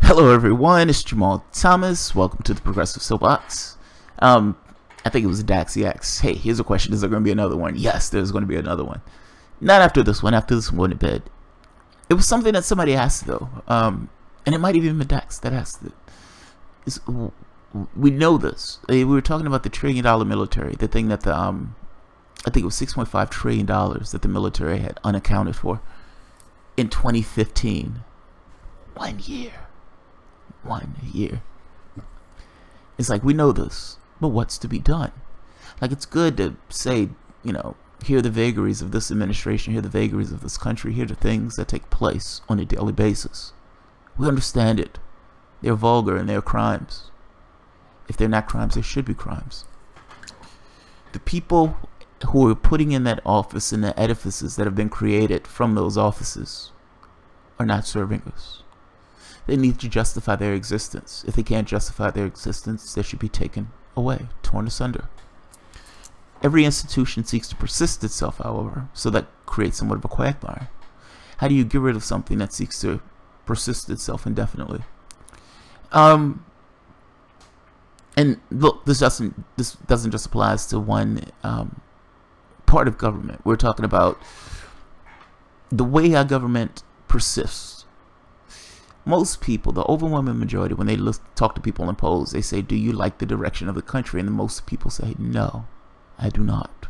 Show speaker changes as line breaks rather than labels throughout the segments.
Hello everyone, it's Jamal Thomas. Welcome to the Progressive Soapbox. I think it was Daxy X. Hey, here's a question. Is there going to be another one? Yes, there's going to be another one. Not after this one. After this one, to bed. It was something that somebody asked though, and it might even be Dax that asked it. We know this. We were talking about the $1 trillion military, the thing that I think it was $6.5 trillion that the military had unaccounted for in 2015. 1 year. 1 year. It's like, we know this, but what's to be done? Like, it's good to say, you know, here are the vagaries of this administration, here are the vagaries of this country, here are the things that take place on a daily basis. We understand it. They're vulgar and they're crimes. If they're not crimes, they should be crimes. The people who are putting in that office and the edifices that have been created from those offices are not serving us. They need to justify their existence. If they can't justify their existence, they should be taken away, torn asunder. Every institution seeks to persist itself, however, so that creates somewhat of a quagmire. How do you get rid of something that seeks to persist itself indefinitely? And look, this doesn't just apply to one part of government. We're talking about the way our government persists. Most people, the overwhelming majority, when they talk to people in polls, they say, do you like the direction of the country? And most people say, no, I do not.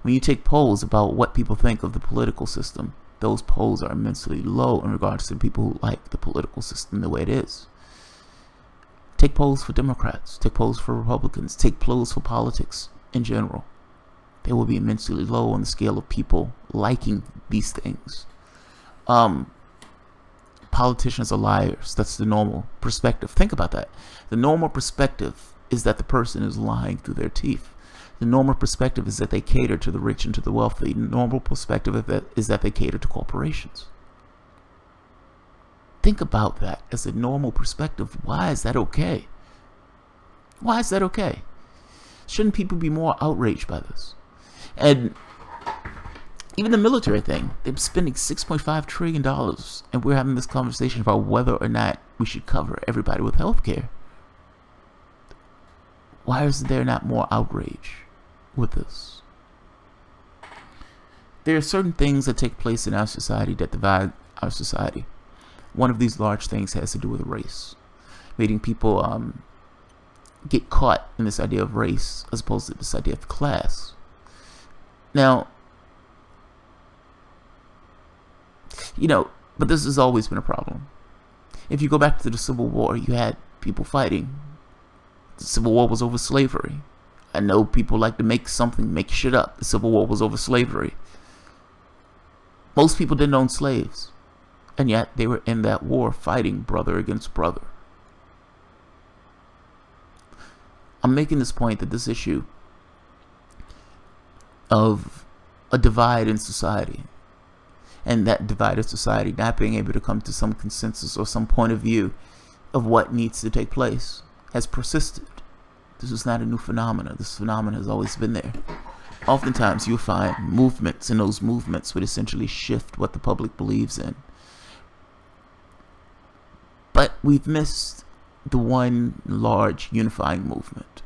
When you take polls about what people think of the political system, those polls are immensely low in regards to people who like the political system the way it is. Take polls for Democrats, take polls for Republicans, take polls for politics in general. They will be immensely low on the scale of people liking these things. Politicians are liars. That's the normal perspective. Think about that. The normal perspective is that the person is lying through their teeth. The normal perspective is that they cater to the rich and to the wealthy. The normal perspective is that they cater to corporations. Think about that as a normal perspective. Why is that okay? Why is that okay? Shouldn't people be more outraged by this? And even the military thing, they're spending $6.5 trillion, and we're having this conversation about whether or not we should cover everybody with health care. Why is there not more outrage with this? There are certain things that take place in our society that divide our society. One of these large things has to do with race, making people get caught in this idea of race as opposed to this idea of class. Now, you know, but this has always been a problem. If you go back to the Civil War, you had people fighting. The Civil War was over slavery. I know people like to make shit up. The Civil War was over slavery. Most people didn't own slaves, and yet they were in that war fighting brother against brother. I'm making this point that this issue of a divide in society, and that divided society not being able to come to some consensus or some point of view of what needs to take place, has persisted. This is not a new phenomenon. This phenomenon has always been there. Oftentimes you'll find movements, and those movements would essentially shift what the public believes in. But we've missed the one large unifying movement.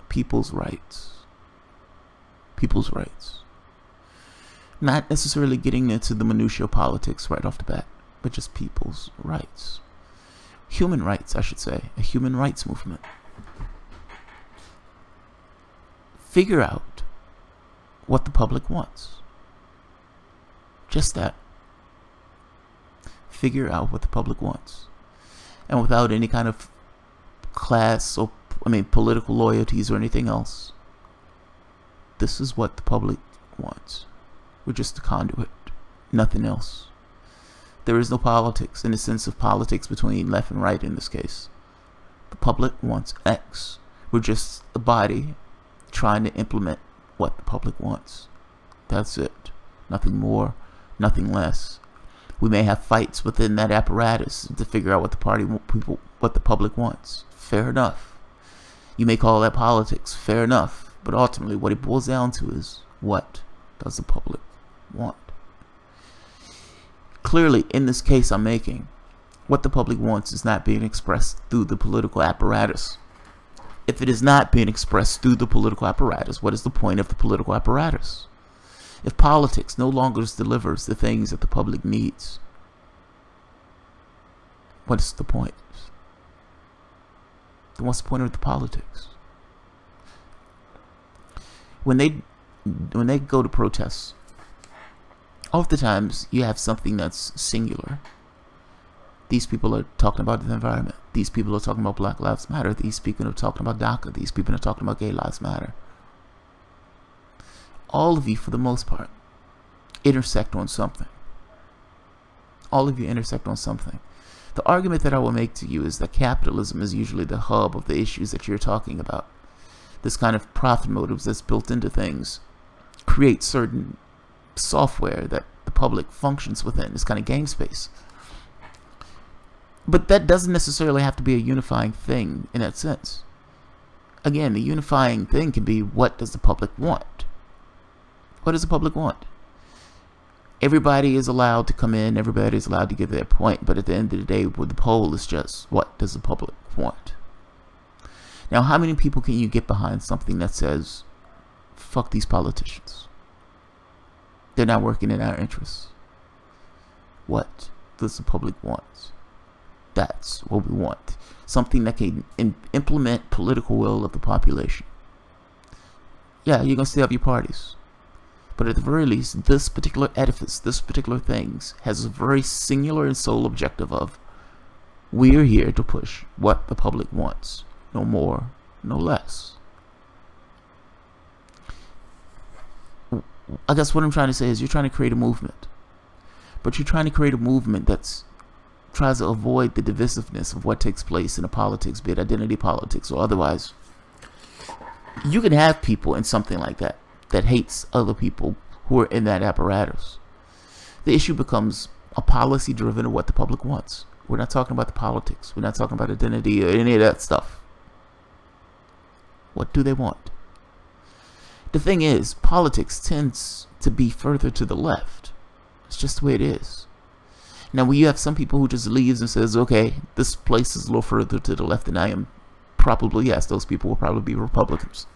People's rights. People's rights. Not necessarily getting into the minutiae of politics right off the bat, but just people's rights. Human rights, I should say. A human rights movement. Figure out what the public wants. Just that. Figure out what the public wants. And without any kind of class or, political loyalties or anything else. This is what the public wants. We're just a conduit, nothing else. There is no politics in the sense of politics between left and right in this case. The public wants X. We're just a body trying to implement what the public wants. That's it. Nothing more, nothing less. We may have fights within that apparatus to figure out what the public wants. Fair enough. You may call that politics. Fair enough. But ultimately, what it boils down to is, what does the public want? Clearly, in this case I'm making, what the public wants is not being expressed through the political apparatus. If it is not being expressed through the political apparatus, what is the point of the political apparatus? If politics no longer delivers the things that the public needs, what is the point? Then what's the point of the politics? When they go to protests, oftentimes you have something that's singular. These people are talking about the environment. These people are talking about Black Lives Matter. These people are talking about DACA. These people are talking about Gay Lives Matter. All of you, for the most part, intersect on something. All of you intersect on something. The argument that I will make to you is that capitalism is usually the hub of the issues that you're talking about. This kind of profit motives that's built into things creates certain software that the public functions within. This kind of game space. But that doesn't necessarily have to be a unifying thing in that sense. Again, the unifying thing can be, what does the public want? What does the public want? Everybody is allowed to come in, everybody is allowed to give their point, but at the end of the day, the poll is just, what does the public want? Now, how many people can you get behind something that says, fuck these politicians? They're not working in our interests. What does the public want? That's what we want. Something that can implement political will of the population. Yeah, you're going to still have your parties. But at the very least, this particular edifice, this particular things, has a very singular and sole objective of, we're here to push what the public wants. No more, no less. I guess what I'm trying to say is, you're trying to create a movement. But you're trying to create a movement that's tries to avoid the divisiveness of what takes place in a politics, be it identity politics or otherwise. You can have people in something like that that hates other people who are in that apparatus. The issue becomes a policy driven of what the public wants. We're not talking about the politics. We're not talking about identity or any of that stuff. What do they want? The thing is, politics tends to be further to the left. It's just the way it is. Now, when you have some people who just leaves and says, okay, this place is a little further to the left than I am, probably, yes, those people will probably be Republicans.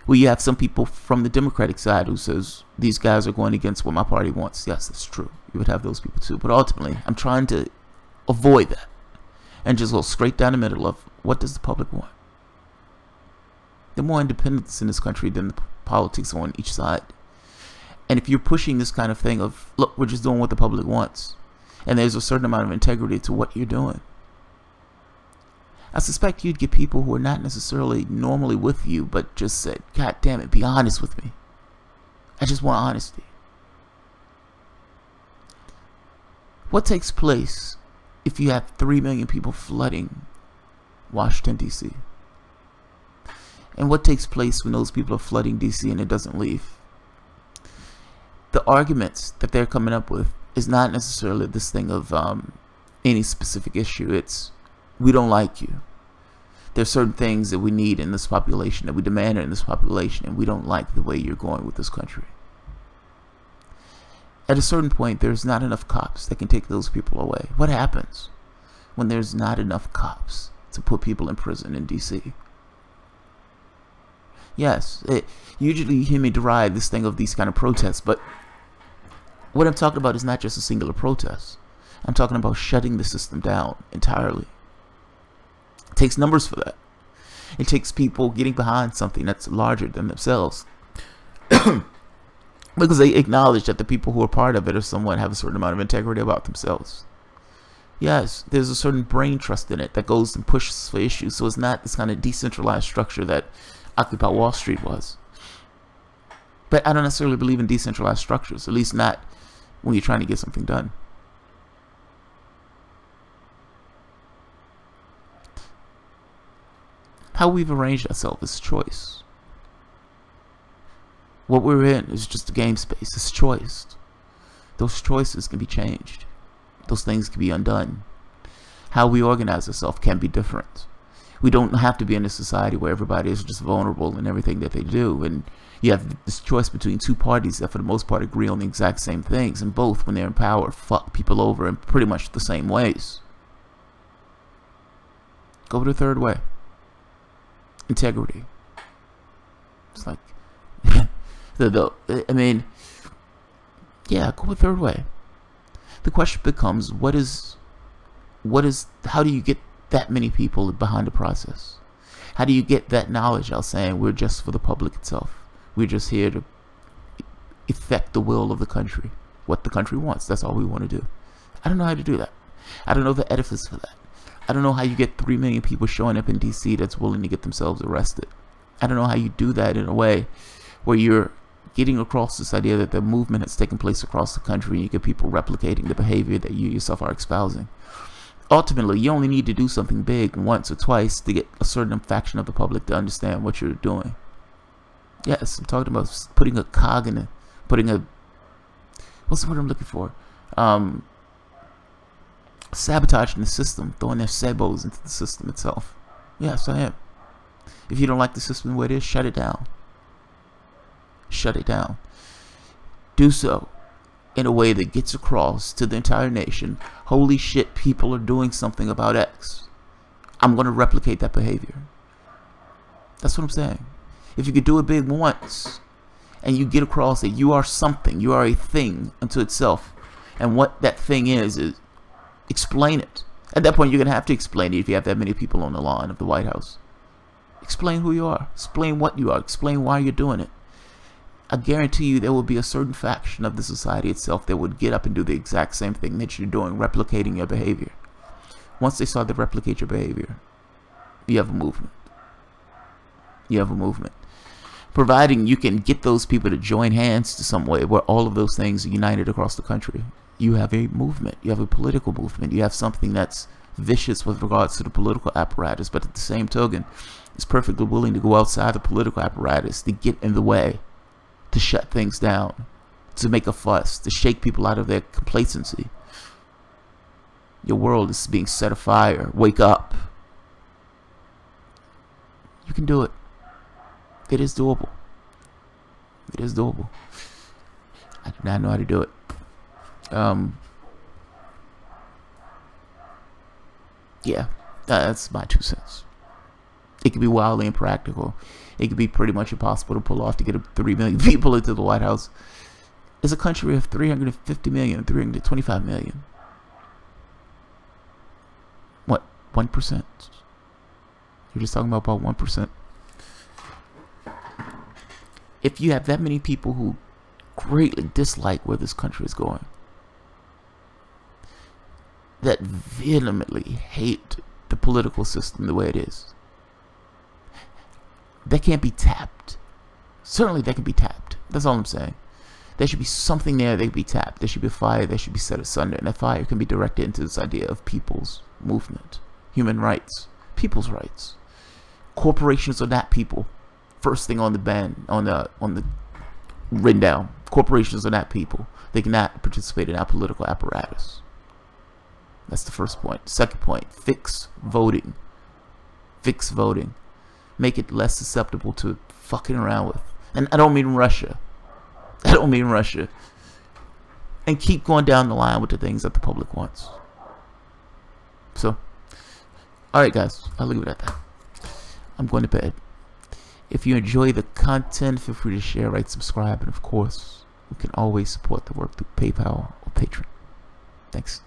Well, you have some people from the Democratic side who says, these guys are going against what my party wants. Yes, that's true. You would have those people too. But ultimately, I'm trying to avoid that and just go straight down the middle of, what does the public want? There's more independence in this country than the politics on each side. And if you're pushing this kind of thing of, look, we're just doing what the public wants, and there's a certain amount of integrity to what you're doing, I suspect you'd get people who are not necessarily normally with you, but just said, God damn it, be honest with me. I just want honesty. What takes place if you have 3 million people flooding Washington, D.C.? And what takes place when those people are flooding D.C. and it doesn't leave? The arguments that they're coming up with is not necessarily this thing of any specific issue. It's, we don't like you. There's certain things that we need in this population, that we demand in this population, and we don't like the way you're going with this country. At a certain point, there's not enough cops that can take those people away. What happens when there's not enough cops to put people in prison in D.C.? Yes, usually you hear me deride this thing of these kind of protests, but what I'm talking about is not just a singular protest. I'm talking about shutting the system down entirely. It takes numbers for that. It takes people getting behind something that's larger than themselves. Because they acknowledge that the people who are part of it or somewhat have a certain amount of integrity about themselves. Yes, there's a certain brain trust in it that goes and pushes for issues. So it's not this kind of decentralized structure that Occupy Wall Street was. But I don't necessarily believe in decentralized structures, at least not when you're trying to get something done. How we've arranged ourselves is choice. What we're in is just a game space. It's choice. Those choices can be changed. Those things can be undone. How we organize ourselves can be different. We don't have to be in a society where everybody is just vulnerable in everything that they do, and you have this choice between two parties that for the most part agree on the exact same things, and both, when they're in power, fuck people over in pretty much the same ways. Go the third way. Integrity. It's like I mean, yeah, go the third way. The question becomes, how do you get that many people behind the process? How do you get that knowledge out saying we're just for the public itself? We're just here to effect the will of the country, what the country wants. That's all we want to do. I don't know how to do that. I don't know the edifice for that. I don't know how you get 3 million people showing up in DC that's willing to get themselves arrested. I don't know how you do that in a way where you're getting across this idea that the movement has taken place across the country, and you get people replicating the behavior that you yourself are espousing. Ultimately, you only need to do something big once or twice to get a certain faction of the public to understand what you're doing. Yes, I'm talking about putting a cog in it, what's the word I'm looking for? Sabotaging the system, throwing their sabos into the system itself. Yes, I am. If you don't like the system the way it is, shut it down. Shut it down. Do so in a way that gets across to the entire nation, holy shit, people are doing something about X. I'm going to replicate that behavior. That's what I'm saying. If you could do it big once, and you get across that you are something, you are a thing unto itself, and what that thing is explain it. At that point, you're going to have to explain it if you have that many people on the lawn of the White House. Explain who you are. Explain what you are. Explain why you're doing it. I guarantee you there will be a certain faction of the society itself that would get up and do the exact same thing that you're doing, replicating your behavior. Once they start to replicate your behavior, you have a movement. You have a movement. Providing you can get those people to join hands to some way where all of those things are united across the country, you have a movement. You have a political movement. You have something that's vicious with regards to the political apparatus, but at the same token, is perfectly willing to go outside the political apparatus to get in the way, to shut things down, to make a fuss, to shake people out of their complacency. Your world is being set afire. Wake up. You can do it. It is doable. It is doable. I do not know how to do it. Yeah, that's my 2 cents. It could be wildly impractical. It could be pretty much impossible to pull off to get 3 million people into the White House. It's a country of 350 million, 325 million. What? 1%? You're just talking about 1%. If you have that many people who greatly dislike where this country is going, that vehemently hate the political system the way it is, that can't be tapped. Certainly that can be tapped. That's all I'm saying. There should be something there that can be tapped. There should be a fire that should be set asunder, and that fire can be directed into this idea of people's movement, human rights, people's rights. Corporations are not people. First thing on the ban, on the written down. Corporations are not people. They cannot participate in our political apparatus. That's the first point. Second point, fix voting. Fix voting. Make it less susceptible to fucking around with. And I don't mean Russia. I don't mean Russia. And keep going down the line with the things that the public wants. So, alright guys, I'll leave it at that. I'm going to bed. If you enjoy the content, feel free to share, rate, subscribe, and of course, you can always support the work through PayPal or Patreon. Thanks.